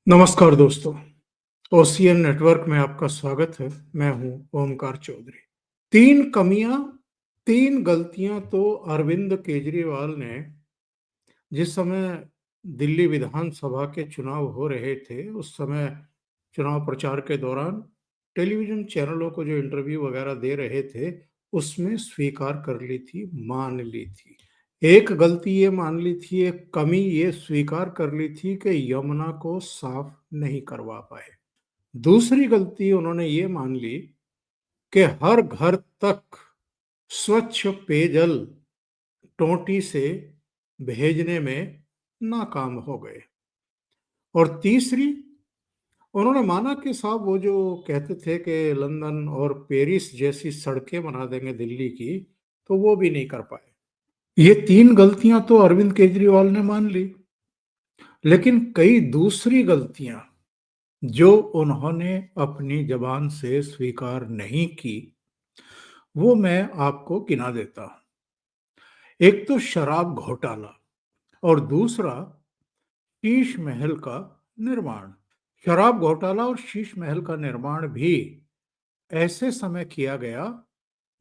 नमस्कार दोस्तों, ocean network में आपका स्वागत है। मैं हूं ओमकार चौधरी। 3 कमियां, 3 गलतियां तो अरविंद केजरीवाल ने जिस समय दिल्ली विधानसभा के चुनाव हो रहे थे, उस समय चुनाव प्रचार के दौरान टेलीविजन चैनलों को जो इंटरव्यू वगैरह दे रहे थे, उसमें स्वीकार कर ली थी, मान ली थी। एक गलती ये मान ली थी, एक कमी ये स्वीकार कर ली थी कि यमुना को साफ नहीं करवा पाए। दूसरी गलती उन्होंने ये मान ली कि हर घर तक स्वच्छ पेयजल टोंटी से भेजने में नाकाम हो गए। और तीसरी, उन्होंने माना कि साहब वो जो कहते थे कि लंदन और पेरिस जैसी सड़कें बना देंगे दिल्ली की, तो वो भी नहीं कर पाए। ये 3 गलतियां तो अरविंद केजरीवाल ने मान ली, लेकिन कई दूसरी गलतियां जो उन्होंने अपनी जबान से स्वीकार नहीं की, वो मैं आपको गिना देता हूं। एक तो शराब घोटाला और दूसरा शीश महल का निर्माण। शराब घोटाला और शीश महल का निर्माण भी ऐसे समय किया गया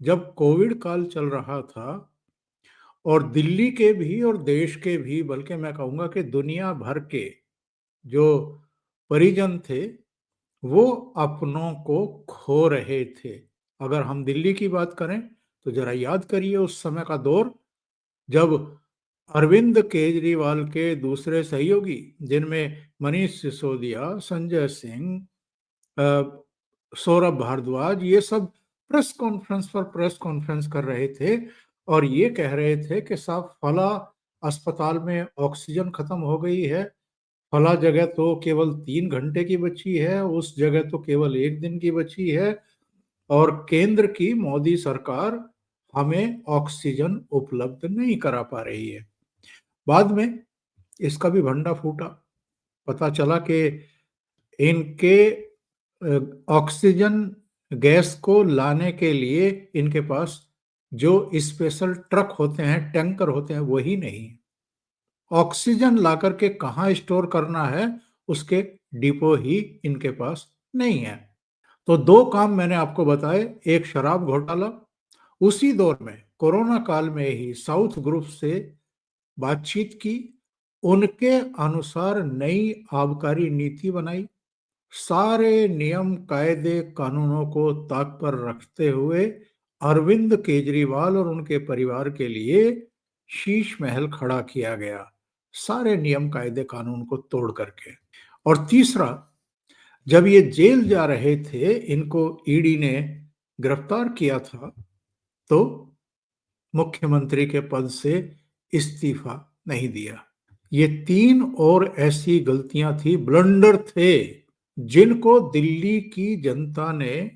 जब कोविड काल चल रहा था, और दिल्ली के भी और देश के भी, बल्कि मैं कहूंगा कि दुनिया भर के जो परिजन थे, वो अपनों को खो रहे थे। अगर हम दिल्ली की बात करें तो जरा याद करिए उस समय का दौर, जब अरविंद केजरीवाल के दूसरे सहयोगी, जिनमें मनीष सिसोदिया, संजय सिंह, सौरभ भारद्वाज, ये सब प्रेस कॉन्फ्रेंस पर प्रेस कॉन्फ्रेंस कर रहे थे और ये कह रहे थे कि साहब फला अस्पताल में ऑक्सीजन खत्म हो गई है, फला जगह तो केवल 3 घंटे की बची है, उस जगह तो केवल 1 दिन की बची है, और केंद्र की मोदी सरकार हमें ऑक्सीजन उपलब्ध नहीं करा पा रही है। बाद में इसका भी भंडा फूटा। पता चला कि इनके ऑक्सीजन गैस को लाने के लिए इनके पास जो स्पेशल ट्रक होते हैं, टैंकर होते हैं, वही नहीं। ऑक्सीजन लाकर के कहाँ स्टोर करना है, उसके डिपो ही इनके पास नहीं है। तो 2 काम मैंने आपको बताए, एक शराब घोटाला, उसी दौर में कोरोना काल में ही साउथ ग्रुप से बातचीत की, उनके अनुसार नई आबकारी नीति बनाई, सारे नियम कायदे कानूनों को ताक पर रखते हुए अरविंद केजरीवाल और उनके परिवार के लिए शीश महल खड़ा किया गया, सारे नियम कायदे कानून को तोड़ करके। और तीसरा, जब ये जेल जा रहे थे, इनको ईडी ने गिरफ्तार किया था, तो मुख्यमंत्री के पद से इस्तीफा नहीं दिया। ये 3 और ऐसी गलतियां थी, ब्लंडर थे, जिनको दिल्ली की जनता ने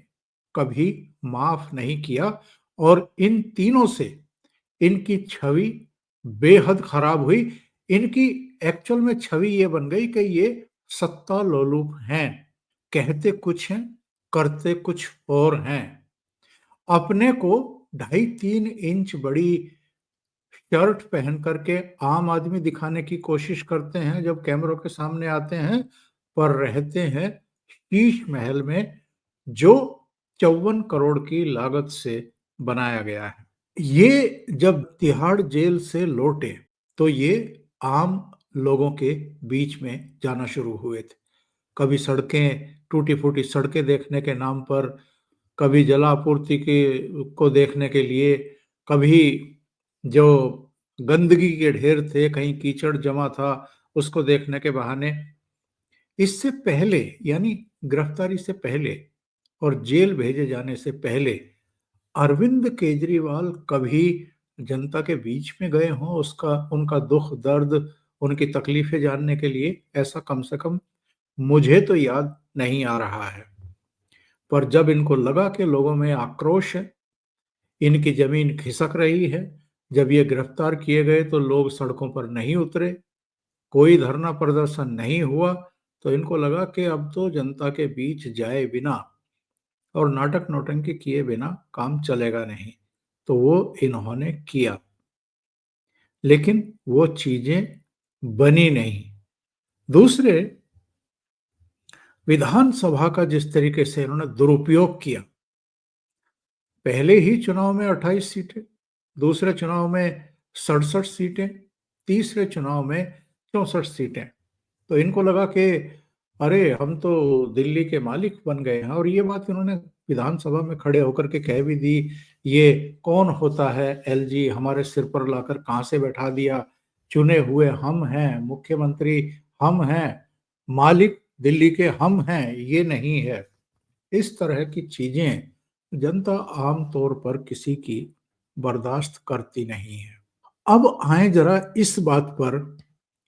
कभी माफ नहीं किया, और इन तीनों से इनकी छवि बेहद खराब हुई। इनकी एक्चुअल में छवि ये बन गई कि ये सत्ता लोलुप हैं, कहते कुछ हैं, करते कुछ और हैं। अपने को 2.5-3 इंच बड़ी शर्ट पहन करके आम आदमी दिखाने की कोशिश करते हैं जब कैमरों के सामने आते हैं, पर रहते हैं शीश महल में, जो 54 करोड़ की लागत से बनाया गया है। ये जब तिहाड़ जेल से लौटे तो ये आम लोगों के बीच में जाना शुरू हुए थे। कभी सड़कें, टूटी फूटी सड़कें देखने के नाम पर, कभी जलापूर्ति के को देखने के लिए, कभी जो गंदगी के ढेर थे, कहीं कीचड़ जमा था, उसको देखने के बहाने। इससे पहले, यानी गिरफ्तारी से पहले और जेल भेजे जाने से पहले, अरविंद केजरीवाल कभी जनता के बीच में गए हों, उसका उनका दुख दर्द, उनकी तकलीफें जानने के लिए? ऐसा कम से कम मुझे तो याद नहीं आ रहा है। पर जब इनको लगा कि लोगों में आक्रोश है, इनकी जमीन खिसक रही है, जब ये गिरफ्तार किए गए तो लोग सड़कों पर नहीं उतरे, कोई धरना प्रदर्शन नहीं हुआ, तो इनको लगा कि अब तो जनता के बीच जाए बिना और नाटक नौटंकी किए बिना काम चलेगा नहीं। तो वो इन्होंने किया, लेकिन वो चीजें बनी नहीं। दूसरे, विधानसभा का जिस तरीके से इन्होंने दुरुपयोग किया, पहले ही चुनाव में 28 सीटें, दूसरे चुनाव में 67 सीटें, तीसरे चुनाव में 64 सीटें। तो इनको लगा कि अरे हम तो दिल्ली के मालिक बन गए हैं, और ये बात इन्होंने विधानसभा में खड़े होकर के कह भी दी। ये कौन होता है एलजी, हमारे सिर पर लाकर कहाँ से बैठा दिया, चुने हुए हम हैं, मुख्यमंत्री हम हैं, मालिक दिल्ली के हम हैं, ये नहीं है। इस तरह की चीजें जनता आम तौर पर किसी की बर्दाश्त करती नहीं है। अब आए जरा इस बात पर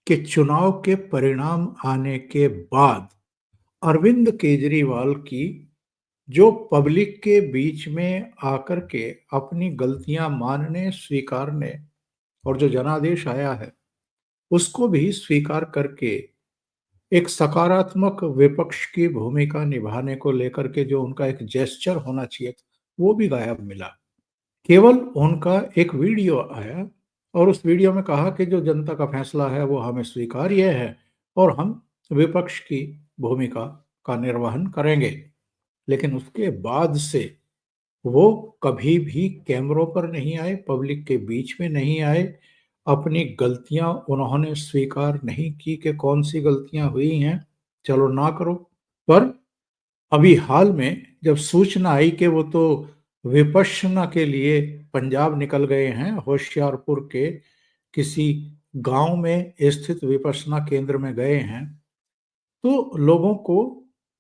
कि चुनाव के परिणाम आने के बाद अरविंद केजरीवाल की जो पब्लिक के बीच में आकर के अपनी गलतियां मानने, स्वीकारने, और जो जनादेश आया है उसको भी स्वीकार करके एक सकारात्मक विपक्ष की भूमिका निभाने को लेकर के जो उनका एक जेस्चर होना चाहिए था, वो भी गायब मिला। केवल उनका एक वीडियो आया और उस वीडियो में कहा कि जो जनता का फैसला है वो हमें स्वीकार्य है और हम विपक्ष की भूमिका का निर्वहन करेंगे। लेकिन उसके बाद से वो कभी भी कैमरों पर नहीं आए, पब्लिक के बीच में नहीं आए, अपनी गलतियां उन्होंने स्वीकार नहीं की कि कौन सी गलतियां हुई हैं, चलो ना करो। पर अभी हाल में जब सूचना आई कि वो तो विपश्यना के लिए पंजाब निकल गए हैं, होशियारपुर के किसी गांव में स्थित विपश्यना केंद्र में गए हैं, तो लोगों को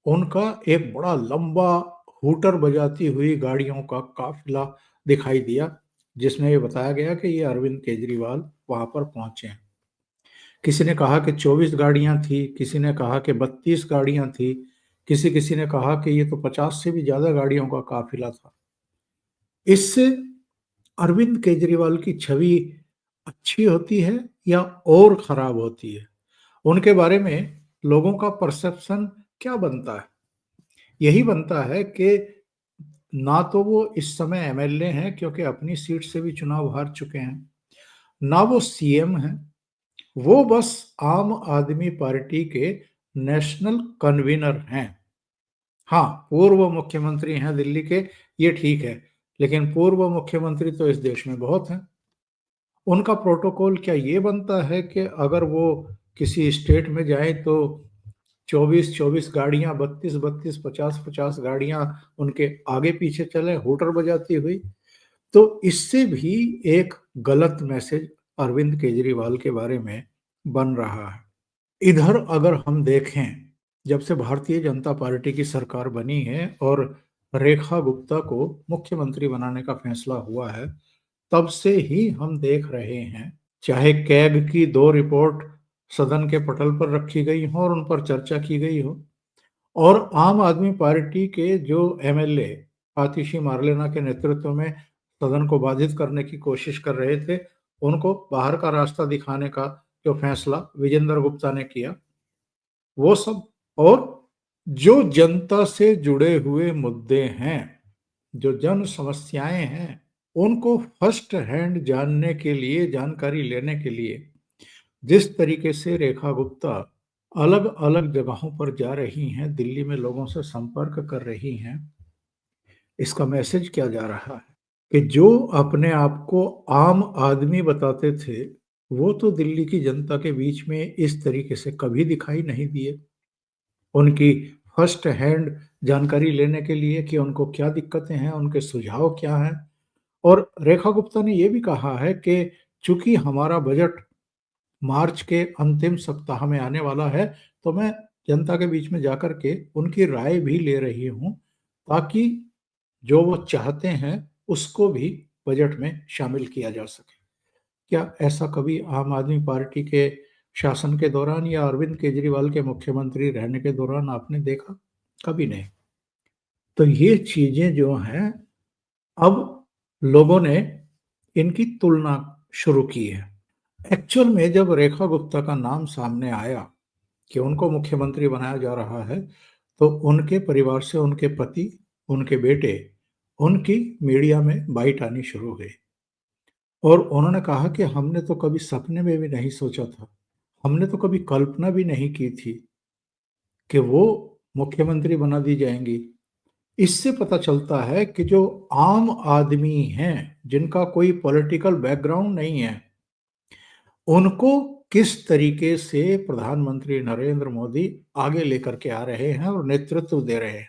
उनका एक बड़ा लंबा हूटर बजाती हुई गाड़ियों का काफिला दिखाई दिया, जिसमें ये बताया गया कि ये अरविंद केजरीवाल वहां पर पहुंचे हैं। किसी ने कहा कि 24 गाड़ियां थी, किसी ने कहा कि 32 गाड़ियां थी, किसी किसी ने कहा कि ये तो 50 से भी ज्यादा गाड़ियों का काफिला था। इससे अरविंद केजरीवाल की छवि अच्छी होती है या और खराब होती है? उनके बारे में लोगों का परसेप्शन क्या बनता है? यही बनता है कि ना तो वो इस समय एमएलए हैं क्योंकि अपनी सीट से भी चुनाव हार चुके हैं, ना वो सीएम हैं, वो बस आम आदमी पार्टी के नेशनल कन्वीनर हैं। हाँ, पूर्व मुख्यमंत्री हैं दिल्ली के, ये ठीक है, लेकिन पूर्व मुख्यमंत्री तो इस देश में बहुत हैं। उनका प्रोटोकॉल क्या ये बनता है कि अगर वो किसी स्टेट में जाए तो 24-24 गाड़ियां, 32-32, 50-50 गाड़ियां उनके आगे पीछे चले हूटर बजाती हुई? तो इससे भी एक गलत मैसेज अरविंद केजरीवाल के बारे में बन रहा है। इधर अगर हम देखें, जब से भारतीय जनता पार्टी की सरकार बनी है और रेखा गुप्ता को मुख्यमंत्री बनाने का फैसला हुआ है, तब से ही हम देख रहे हैं, चाहे कैग की 2 रिपोर्ट सदन के पटल पर रखी गई हो और उन पर चर्चा की गई हो, और आम आदमी पार्टी के जो एमएलए आतिशी मार्लेना के नेतृत्व में सदन को बाधित करने की कोशिश कर रहे थे, उनको बाहर का रास्ता दिखाने का जो फैसला विजेंद्र गुप्ता ने किया, वो सब, और जो जनता से जुड़े हुए मुद्दे हैं, जो जन समस्याएं हैं, उनको फर्स्ट हैंड जानने के लिए, जानकारी लेने के लिए जिस तरीके से रेखा गुप्ता अलग अलग जगहों पर जा रही हैं, दिल्ली में लोगों से संपर्क कर रही हैं, इसका मैसेज क्या जा रहा है कि जो अपने आप को आम आदमी बताते थे, वो तो दिल्ली की जनता के बीच में इस तरीके से कभी दिखाई नहीं दिए। उनकी फर्स्ट हैंड जानकारी लेने के लिए कि उनको क्या दिक्कतें हैं, उनके सुझाव क्या हैं। और रेखा गुप्ता ने ये भी कहा है कि चूंकि हमारा बजट मार्च के अंतिम सप्ताह में आने वाला है, तो मैं जनता के बीच में जाकर के उनकी राय भी ले रही हूँ, ताकि जो वो चाहते हैं उसको भी बजट में शामिल किया जा सके। क्या ऐसा कभी आम आदमी पार्टी के शासन के दौरान या अरविंद केजरीवाल के मुख्यमंत्री रहने के दौरान आपने देखा? कभी नहीं। तो ये चीजें जो हैं, अब लोगों ने इनकी तुलना शुरू की है। एक्चुअल में जब रेखा गुप्ता का नाम सामने आया कि उनको मुख्यमंत्री बनाया जा रहा है, तो उनके परिवार से उनके पति, उनके बेटे, उनकी मीडिया में बाइट आनी शुरू हुई और उन्होंने कहा कि हमने तो कभी सपने में भी नहीं सोचा था, हमने तो कभी कल्पना भी नहीं की थी कि वो मुख्यमंत्री बना दी जाएंगी। इससे पता चलता है कि जो आम आदमी हैं, जिनका कोई पॉलिटिकल बैकग्राउंड नहीं है, उनको किस तरीके से प्रधानमंत्री नरेंद्र मोदी आगे लेकर के आ रहे हैं और नेतृत्व दे रहे हैं।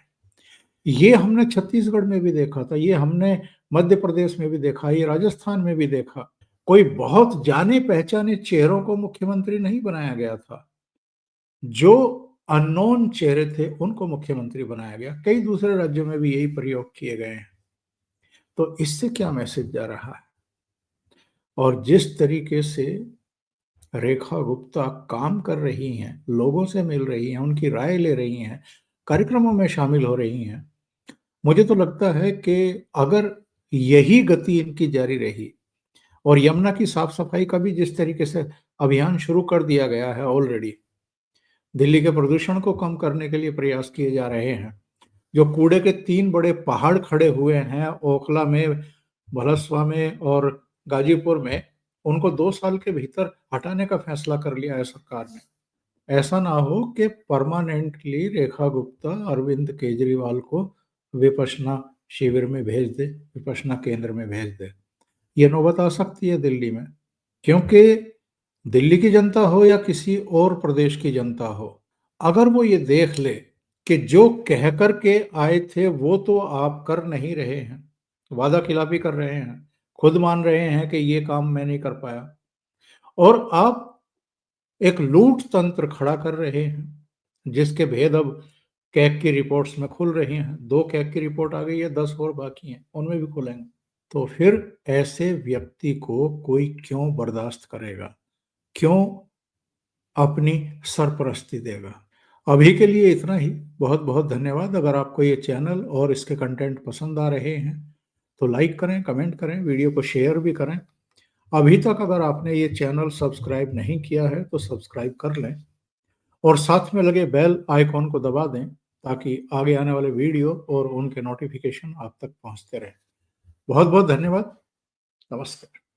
ये हमने छत्तीसगढ़ में भी देखा था, ये हमने मध्य प्रदेश में भी देखा, ये राजस्थान में भी देखा। कोई बहुत जाने पहचाने चेहरों को मुख्यमंत्री नहीं बनाया गया था। जो अननोन चेहरे थे उनको मुख्यमंत्री बनाया गया। कई दूसरे राज्यों में भी यही प्रयोग किए गए हैं। तो इससे क्या मैसेज जा रहा है? और जिस तरीके से रेखा गुप्ता काम कर रही हैं, लोगों से मिल रही हैं, उनकी राय ले रही हैं, कार्यक्रमों में शामिल हो रही हैं, मुझे तो लगता है कि अगर यही गति इनकी जारी रही और यमुना की साफ सफाई का भी जिस तरीके से अभियान शुरू कर दिया गया है ऑलरेडी, दिल्ली के प्रदूषण को कम करने के लिए प्रयास किए जा रहे हैं। जो कूड़े के 3 बड़े पहाड़ खड़े हुए हैं ओखला में, भलसवा में और गाजीपुर में, उनको 2 साल के भीतर हटाने का फैसला कर लिया है सरकार ने। ऐसा ना हो कि परमानेंटली रेखा गुप्ता अरविंद केजरीवाल को विपश्यना शिविर में भेज दे, विपश्यना केंद्र में भेज दे। ये नौबत आ सकती है दिल्ली में, क्योंकि दिल्ली की जनता हो या किसी और प्रदेश की जनता हो, अगर वो ये देख ले कि जो कह कर के आए थे वो तो आप कर नहीं रहे हैं, वादा खिलाफी कर रहे हैं, खुद मान रहे हैं कि ये काम मैं नहीं कर पाया, और आप एक लूट तंत्र खड़ा कर रहे हैं जिसके भेद अब कैग की रिपोर्ट्स में खुल रही हैं। 2 कैग की रिपोर्ट आ गई है, 10 और बाकी हैं, उनमें भी खुलेंगे। तो फिर ऐसे व्यक्ति को कोई क्यों बर्दाश्त करेगा, क्यों अपनी सरपरस्ती देगा? अभी के लिए इतना ही। बहुत बहुत धन्यवाद। अगर आपको ये चैनल और इसके कंटेंट पसंद आ रहे हैं तो लाइक करें, कमेंट करें, वीडियो को शेयर भी करें। अभी तक अगर आपने ये चैनल सब्सक्राइब नहीं किया है तो सब्सक्राइब कर लें और साथ में लगे बेल आइकॉन को दबा दें ताकि आगे आने वाले वीडियो और उनके नोटिफिकेशन आप तक पहुंचते रहें। बहुत बहुत धन्यवाद। नमस्कार।